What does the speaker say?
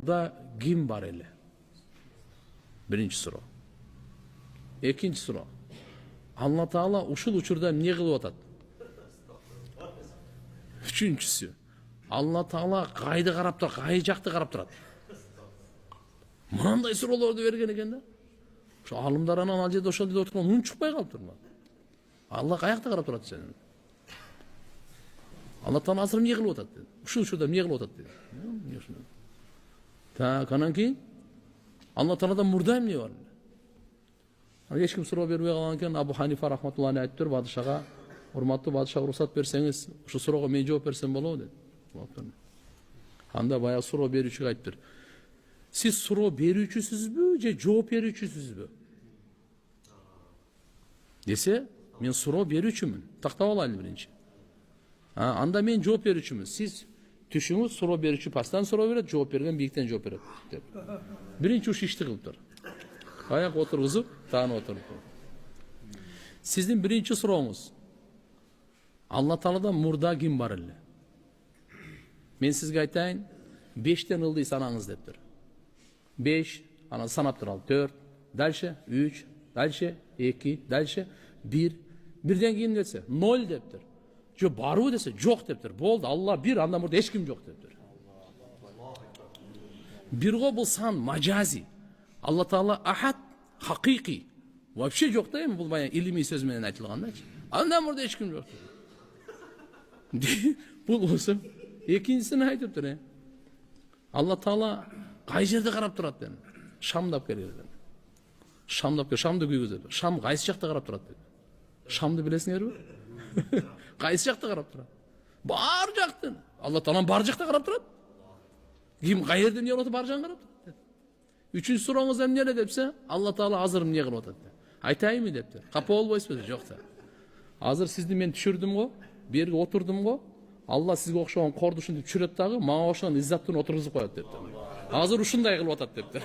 Burada kim var ele? Birinci suroo. Ekinci suroo. Allah Taala uşul uçurda ne kılıp atat? Üçüncüsü. Allah Taala kaydı karap tur, kayı jaktı karap turat. Mынандай суроолорду берген экен да. Ошо алымдар анан ал жерде ошол жерде отурган үн чыкпай калыптырмы? Алла каякта карап турат сени? Алла Таала азыр эмне кылып атат dedi. Ушул учурда эмне кылып атат dedi. Так, анан кийин Алла Таалада мурда эмне бар? Эч ким суроо бербей калган экен. Абу Ханифа рахматуллахи алейхи айтыптыр, падышага, урматтуу падыша, уруксат берсеңиз, ушу суроого мен жооп берсем болобу dedi. Анда баягы суроо берүүчүгө айтыптыр. Siz суроо берүүчүсүзбү же жооп берүүчүсүзбү? Десе, мен суроо берүүчүмүн. Тактап алайлы биринчи. Анда мен жооп берүүчүмүн. Siz түшүңүз суроо берүүчү пастан суроо берет, жооп берген бийиктен жооп берет деп. Биринчи ушу ишти кылыптыр. Аяк отургузуп, таанып отуруп. Сиздин биринчи сурооңуз Алла Таалада мурда ким бар эле? Мен сизге айтайын, 5тен ылдый санаңыз дептир. 5, анан санап туралы 4, дальше 3, дальше 2, дальше 1. Бирден кийин десе 0 дептир. Жо барбы десе жок дептир. Болду, Алла бир, анда мурда эч ким жок дептир. Бирго бул сан мажази. Алла Таала ахад, хакыйкый. Вообще жок да эми бул баягы илимий сөз менен айтылгандачы. Анда мурда эч ким жок. Бул болсо экинчисин айтыптыр. Алла Таала кай жерде карап турат dedi. Шамдап келген. Шамдап кел, шамды күйгүзөт. Шам кайсы жакта карап турат dedi. Шамды билесиңерби? Кайсы жакта карап турат? Бар жактан. Алла Таала бар жакта карап турат. Ким кай жерде эмне кылып атат? Бар жагын карап турат. Үчүнчү сурооңуз эмне эле депсе, Алла Таала азыр эмне кылып атат деп. Айтайынбы дептир. Капа болбойсузбу? Жок да. Азыр сизди мен түшүрдүм го, берге отурдум го. Алла сизге окшогон кордушунду түшүрөт дагы, мага окшогон иззаттын отургузуп коет дептир. Азыр ушундай кылып атат дептир.